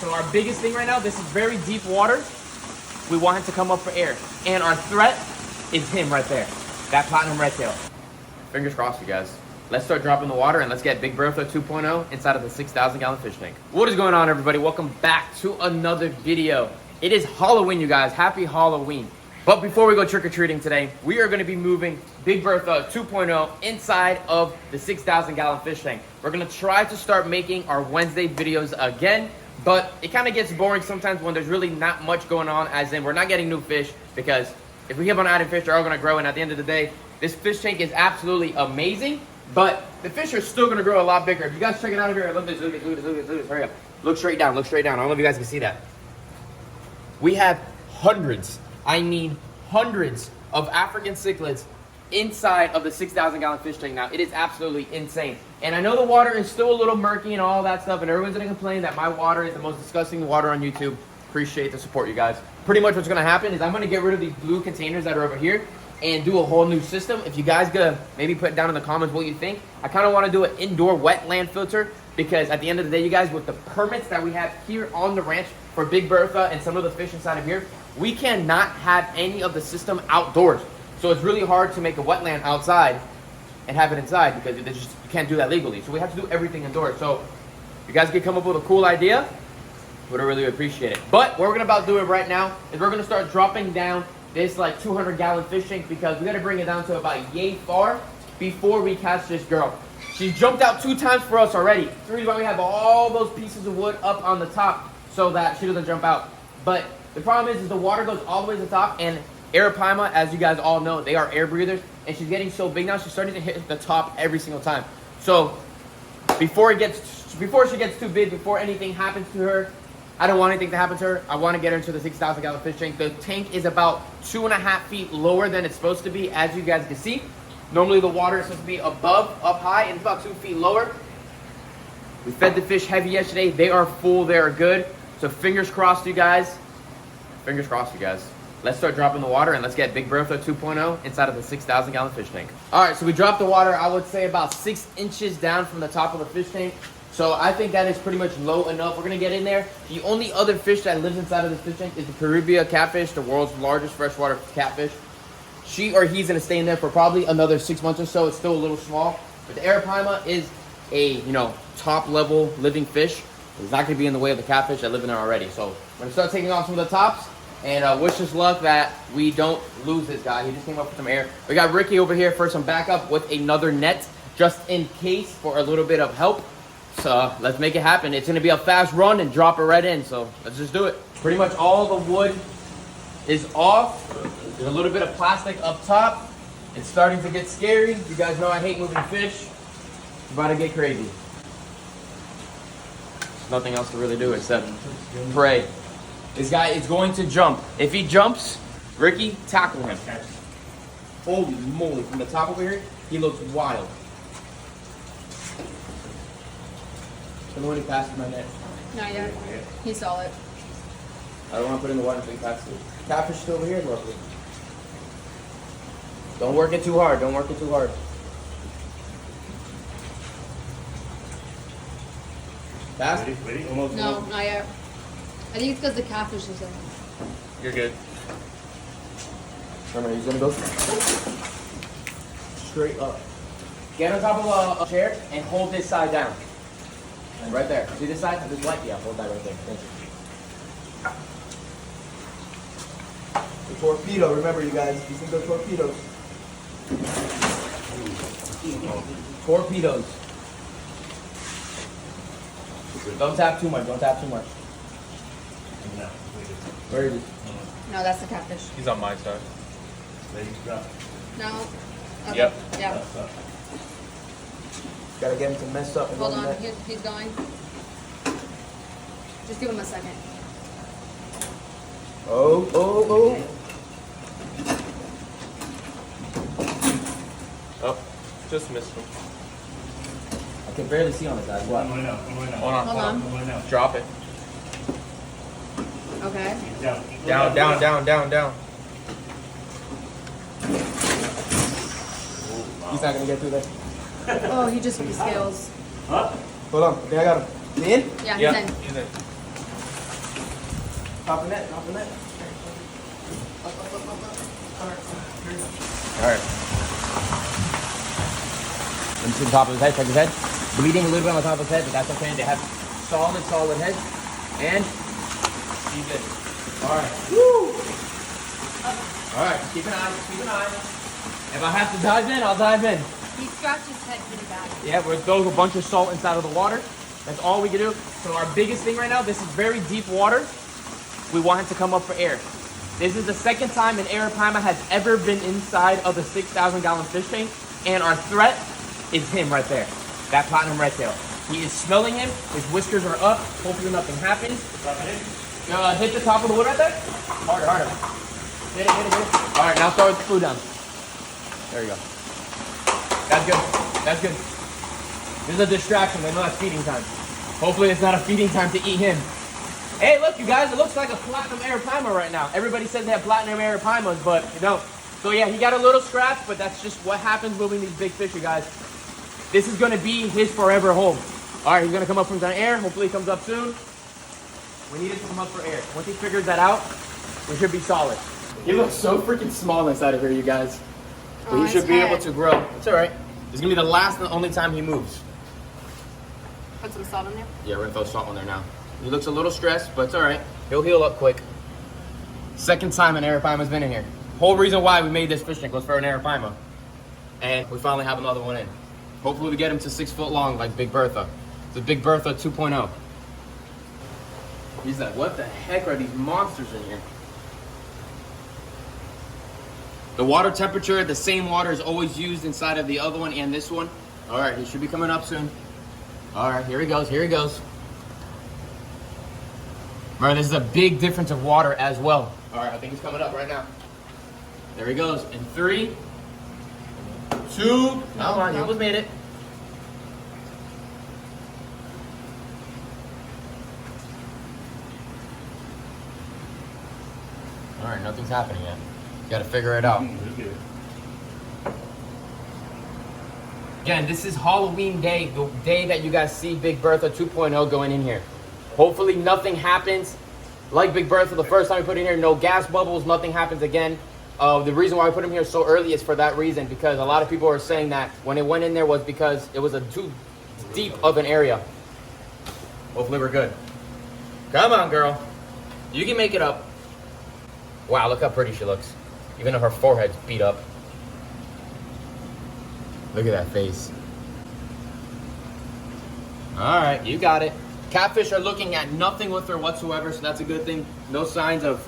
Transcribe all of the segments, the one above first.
So our biggest thing right now, this is very deep water. We want him to come up for air. And our threat is him right there. That platinum red tail. Fingers crossed, you guys. Let's start dropping the water and let's get Big Bertha 2.0 inside of the 6,000 gallon fish tank. What is going on, everybody? Welcome back to another video. It is Halloween, you guys. Happy Halloween. But before we go trick-or-treating today, we are going to be moving Big Bertha 2.0 inside of the 6,000 gallon fish tank. We're going to try to start making our Wednesday videos again, but it kind of gets boring sometimes when there's really not much going on, as in we're not getting new fish, because if we keep on adding fish, they're all going to grow, and at the end of the day, this fish tank is absolutely amazing, but the fish are still going to grow a lot bigger. If you guys check it out over here, look at this, look at this, look at this, look at this, hurry up. Look straight down, look straight down. I don't know if you guys can see that. We have hundreds, I mean hundreds of African cichlids inside of the 6,000 gallon fish tank now. It is absolutely insane. And I know the water is still a little murky and all that stuff, and everyone's gonna complain that my water is the most disgusting water on YouTube. Appreciate the support, you guys. Pretty much what's gonna happen is I'm gonna get rid of these blue containers that are over here and do a whole new system. If you guys gonna maybe put down in the comments what you think. I kind of want to do an indoor wetland filter, because at the end of the day, you guys, with the permits that we have here on the ranch for Big Bertha and some of the fish inside of here, we cannot have any of the system outdoors. So it's really hard to make a wetland outside and have it inside, because you can't do that legally. So we have to do everything indoors. So if you guys could come up with a cool idea, would really appreciate it. But what we're gonna about do it right now is we're gonna start dropping down this like 200 gallon fish tank, because we gotta bring it down to about yay far before we catch this girl. She's jumped out 2 times for us already. The reason why we have all those pieces of wood up on the top so that she doesn't jump out. But the problem is the water goes all the way to the top, and ARAPAIMA, as you guys all know, they are air breathers, and she's getting so big now, she's starting to hit the top every single time. So before she gets too big, before anything happens to her, I don't want anything to happen to her. I want to get her into the 6,000 gallon fish tank. The tank is about 2.5 feet lower than it's supposed to be, as you guys can see. Normally the water is supposed to be above, up high, and it's about 2 feet lower. We fed the fish heavy yesterday. They are full, they are good. So fingers crossed, you guys. Fingers crossed, you guys. Let's start dropping the water and let's get Big Bertha 2.0 inside of the 6,000 gallon fish tank. All right, so we dropped the water, I would say about 6 inches down from the top of the fish tank. So I think that is pretty much low enough. We're gonna get in there. The only other fish that lives inside of this fish tank is the Caribbean catfish, the world's largest freshwater catfish. She or he's gonna stay in there for probably another 6 months or so. It's still a little small, but the ARAPAIMA is a, top level living fish. It's not gonna be in the way of the catfish that live in there already. So we're gonna start taking off some of the tops, and wish us luck that we don't lose this guy. He just came up with some air. We got Ricky over here for some backup with another net, just in case, for a little bit of help. So let's make it happen. It's gonna be a fast run and drop it right in. So let's just do it. Pretty much all the wood is off. There's a little bit of plastic up top. It's starting to get scary. You guys know I hate moving fish. It's about to get crazy. There's nothing else to really do except pray. This guy is going to jump. If he jumps, Ricky, tackle him. Holy moly, from the top over here, he looks wild. Tell me when he passes my net. Not yet. He saw it. I don't want to put in the water until he passes it. Catfish is still over here, roughly. Don't work it too hard. Don't work it too hard. Fast? Ready? Almost. No, not yet. I think it's because the catfish is in. You're good. Remember, he's gonna go straight up. Get on top of a chair and hold this side down. And right there. See this side? This light? Yeah, hold that right there. Thank you. The torpedo, remember you guys, these things are torpedoes. Torpedoes. Don't tap too much, don't tap too much. No. Where is he? No, that's the catfish. He's on my side. Ready? Drop. No. Okay. Yep. Yeah. Gotta get him to mess up. And Hold go on. back. He's going. Just give him a second. Oh, oh, oh. Oh, just missed him. I can barely see on the side. What? Hold on, Hold on. Drop it. Okay. Down, down, down, down, down. He's not gonna get through there. Oh, he just with the scales. Hold on. Okay, I got him. He in? Yeah, Yeah, he's in. he's in. Top of net, top of net. Alright. Let me see the top of his head, check his head. Bleeding a little bit on the top of his head, but that's okay. They have solid head. And he's good. Alright. Woo! Alright, keep an eye. If I have to dive in, I'll dive in. He scratched his head pretty bad. Yeah, we're throwing a bunch of salt inside of the water. That's all we can do. So our biggest thing right now, this is very deep water. We want him to come up for air. This is the second time an ARAPAIMA has ever been inside of the 6,000-gallon fish tank. And our threat is him right there. That platinum red tail. He is smelling him. His whiskers are up. Hopefully nothing happens. Hit the top of the wood right there. Harder. Hit it. All right, now throw the food down. There you go. That's good. This is a distraction. They know that's feeding time. Hopefully it's not a feeding time to eat him. Hey, look, you guys, it looks like a platinum ARAPAIMA right now. Everybody says they have platinum ARAPAIMAs, but you don't. So yeah, he got a little scratch, but that's just what happens moving these big fish, you guys. This is gonna be his forever home. All right, he's gonna come up from the air. Hopefully he comes up soon. We need him to come up for air. Once he figures that out, we should be solid. He looks so freaking small inside of here, you guys. But he should be able to grow. It's all right. This is gonna be the last and the only time he moves. Put some salt in there. Yeah, we're gonna throw salt on there now. He looks a little stressed, but it's all right. He'll heal up quick. Second time an ARAPAIMA's been in here. Whole reason why we made this fish tank was for an ARAPAIMA. And we finally have another one in. Hopefully we get him to 6 foot long like Big Bertha. It's a Big Bertha 2.0. He's like, what the heck are these monsters in here? The water temperature, the same water is always used inside of the other one and this one. All right, he should be coming up soon. All right, here he goes. Remember, this is a big difference of water as well. All right, I think he's coming up right now. There he goes. In 3, 2, come on, he almost made it. All right, nothing's happening yet. You gotta figure it out. Again, this is Halloween day, the day that you guys see Big Bertha 2.0 going in here. Hopefully nothing happens like Big Bertha the first time we put it in here. No gas bubbles, nothing happens again. The reason why we put him here so early is for that reason, because a lot of people are saying that when it went in there was because it was a too deep of an area. Hopefully we're good. Come on, girl. You can make it up. Wow, look how pretty she looks. Even though her forehead's beat up. Look at that face. All right, you got it. Catfish are looking at nothing with her whatsoever, so that's a good thing. No signs of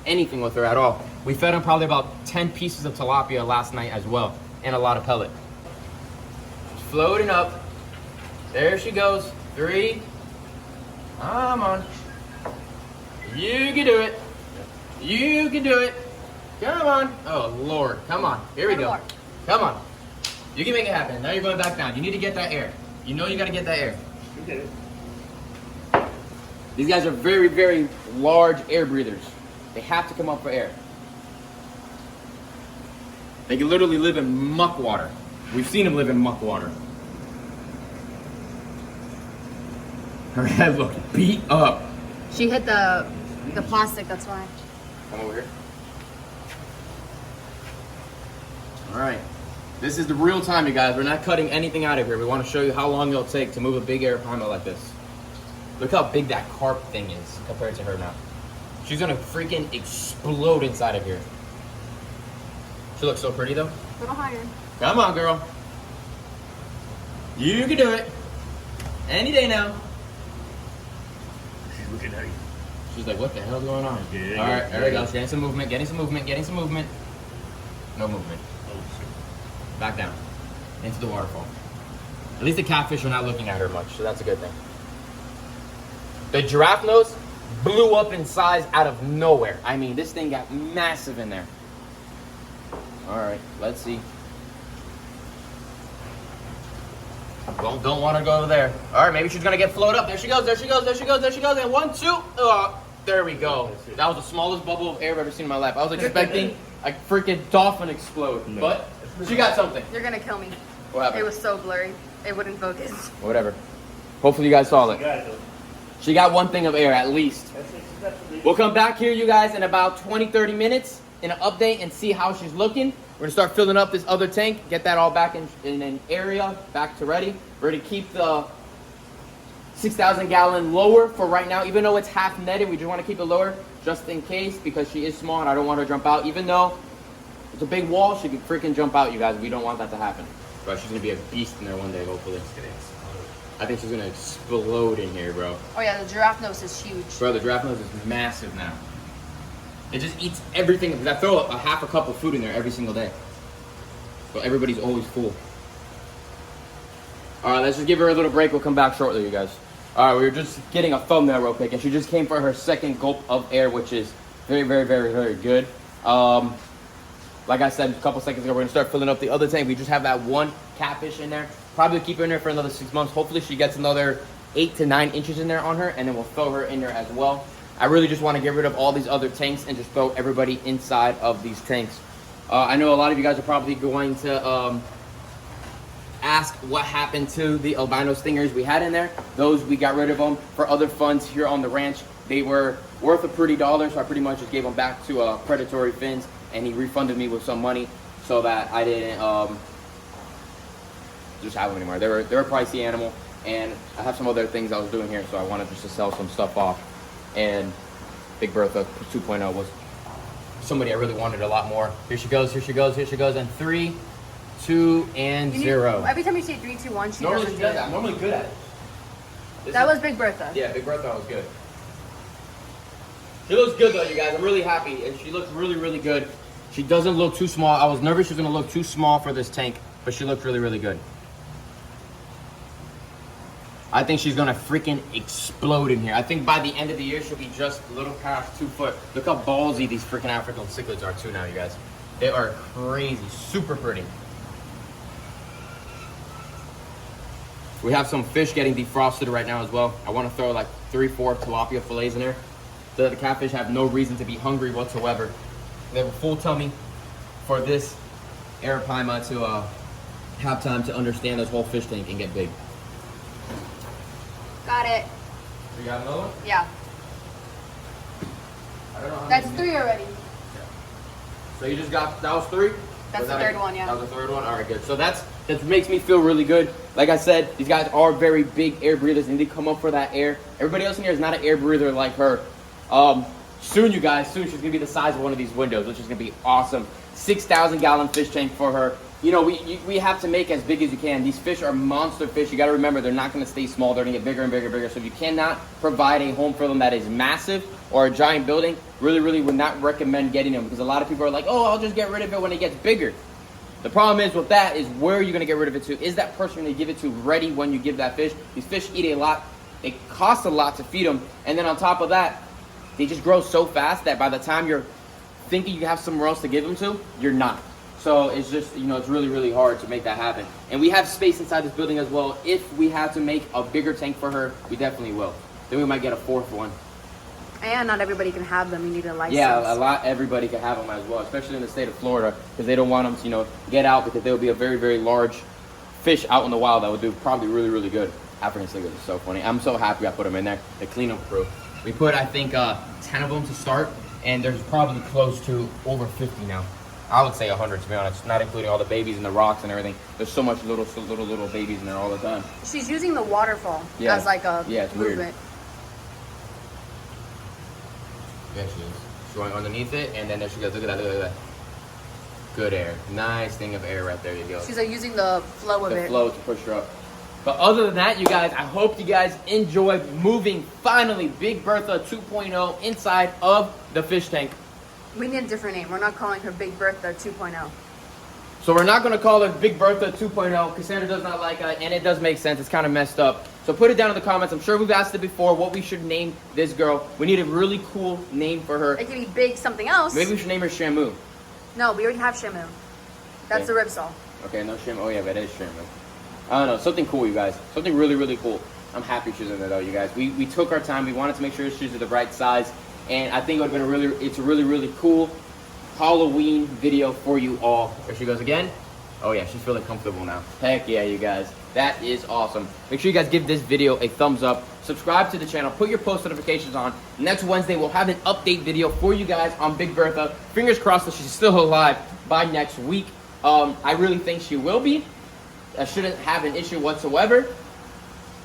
anything with her at all. We fed them probably about 10 pieces of tilapia last night as well, and a lot of pellet. She's floating up. There she goes. 3. Come on. You can do it. You can do it. Come on. Oh, Lord. Come on. Here we go. Come on. You can make it happen. Now you're going back down. You need to get that air. You know you got to get that air. You did it. These guys are very, very large air breathers. They have to come up for air. They can literally live in muck water. We've seen them live in muck water. Her head looks beat up. She hit the plastic, that's why. Come over here. All right. This is the real time, you guys. We're not cutting anything out of here. We want to show you how long it'll take to move a big ARAPAIMA like this. Look how big that carp thing is compared to her now. She's gonna freaking explode inside of here. She looks so pretty though. A little higher. Come on, girl. You can do it. Any day now. She's looking at you. She's like, what the hell's going on? Yeah, all right, there we go. She's getting some movement, getting some movement, getting some movement. No movement. Oh, shit. Back down. Into the waterfall. At least the catfish are not looking at her much, so that's a good thing. The giraffe nose blew up in size out of nowhere. I mean, this thing got massive in there. All right, let's see. Well, don't want her to go over there. All right, maybe she's gonna get floated up. There she goes, there she goes, there she goes, there she goes. And 1, 2, there we go. That was the smallest bubble of air I've ever seen in my life. I was expecting a freaking dolphin explode, but she got something. You're gonna kill me. What happened? It was so blurry. It wouldn't focus. Whatever. Hopefully you guys saw it. You got it, though. She got one thing of air at least. That's it. We'll come back here, you guys, in about 20-30 minutes in an update and see how she's looking. We're gonna start filling up this other tank, get that all back in an area, back to ready. We're gonna keep the 6,000 gallon lower for right now, even though it's half netted. We just want to keep it lower just in case, because she is small and I don't want her to jump out. Even though it's a big wall, she could freaking jump out, you guys. We don't want that to happen. But she's gonna be a beast in there one day, hopefully. I think she's gonna explode in here, bro. Oh yeah, the giraffe nose is huge. Bro, the giraffe nose is massive now. It just eats everything. Because I throw a half a cup of food in there every single day. So everybody's always full. All right, let's just give her a little break. We'll come back shortly, you guys. All right, we were just getting a thumbnail real quick, and she just came for her second gulp of air, which is very, very, very, very good. Like I said a couple seconds ago, we're gonna start filling up the other tank. We just have that one catfish in there. Probably keep her in there for another 6 months. Hopefully she gets another 8 to 9 inches in there on her, and then we'll throw her in there as well. I really just want to get rid of all these other tanks and just throw everybody inside of these tanks. I know a lot of you guys are probably going to ask what happened to the albino stingers we had in there. Those, we got rid of them for other funds here on the ranch. They were worth a pretty dollar, so I pretty much just gave them back to Predatory Fins, and he refunded me with some money so that I didn't just have them anymore. They're a pricey animal, and I have some other things I was doing here, so I wanted just to sell some stuff off. And Big Bertha 2.0 was somebody I really wanted a lot more. Here she goes, here she goes, here she goes, and 3, 2, and 0. Every time you say 3, 2, 1, she Normally doesn't she do does it. that. I'm normally good at it. That was Big Bertha. Yeah, Big Bertha was good. She looks good though, you guys. I'm really happy, and she looks really, really good. She doesn't look too small. I was nervous she was gonna look too small for this tank, but she looked really, really good. I think she's gonna freaking explode in here. I think by the end of the year, she'll be just a little past 2 foot. Look how ballsy these freaking African cichlids are too now, you guys. They are crazy, super pretty. We have some fish getting defrosted right now as well. I wanna throw like 3, 4 tilapia fillets in there, so that the catfish have no reason to be hungry whatsoever. They have a full tummy for this ARAPAIMA to have time to understand this whole fish tank and get big. Got it. You got another one? Yeah. I don't know how That's many- 3 already. So you just got, that was 3? That's Was the that third it? one, yeah. That was the third one? All right, good. So that makes me feel really good. Like I said, these guys are very big air breathers, and they come up for that air. Everybody else in here is not an air breather like her. Soon, you guys, soon she's going to be the size of one of these windows, which is going to be awesome. 6,000 gallon fish tank for her. You know, we have to make as big as you can. These fish are monster fish. You got to remember, they're not going to stay small. They're going to get bigger and bigger and bigger. So if you cannot provide a home for them that is massive or a giant building, really, really would not recommend getting them, because a lot of people are like, oh, I'll just get rid of it when it gets bigger. The problem is with that is, where are you going to get rid of it to? Is that person going to give it to ready when you give that fish? These fish eat a lot. It costs a lot to feed them. And then on top of that, they just grow so fast that by the time you're thinking you have somewhere else to give them to, you're not. So it's just, you know, it's really, really hard to make that happen. And we have space inside this building as well. If we have to make a bigger tank for her, we definitely will. Then we might get a 4th one. And not everybody can have them. You need a license. Yeah, everybody can have them as well, especially in the state of Florida, because they don't want them to, you know, get out, because there will be a very, very large fish out in the wild that would do probably really, really good. African cichlids is so funny. I'm so happy I put them in there. The cleanup crew. We put, I think, 10 of them to start, and there's probably close to over 50 now. I would say 100, to be honest, not including all the babies and the rocks and everything. There's so much little babies in there all the time. She's using the waterfall as like a it's movement. weird. Yeah, she is. She's going underneath it, and then there she goes. Look at that, look at that. Good air. Nice thing of air right there, you go. She's like using the flow of it. The flow to push her up. But other than that, you guys, I hope you guys enjoyed moving, finally, Big Bertha 2.0 inside of the fish tank. We need a different name. We're not calling her Big Bertha 2.0. So we're not going to call her Big Bertha 2.0. Cassandra does not like it, and it does make sense. It's kind of messed up. So put it down in the comments. I'm sure we've asked it before, what we should name this girl. We need a really cool name for her. It could be Big something else. Maybe we should name her Shamu. No, we already have Shamu. That's Okay. the ribsol. Okay, no Shamu. Oh yeah, that is Shamu. I don't know, something cool, you guys. Something really, really cool. I'm happy she's in there though, you guys. We took our time. We wanted to make sure she's the right size, and I think it's a really, really cool Halloween video for you all. There she goes again. Oh yeah, she's feeling comfortable now. Heck yeah, you guys. That is awesome. Make sure you guys give this video a thumbs up. Subscribe to the channel. Put your post notifications on. Next Wednesday, we'll have an update video for you guys on Big Bertha. Fingers crossed that she's still alive by next week. I really think she will be. I shouldn't have an issue whatsoever.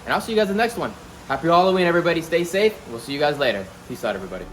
And I'll see you guys in the next one. Happy Halloween, everybody. Stay safe. We'll see you guys later. Peace out, everybody.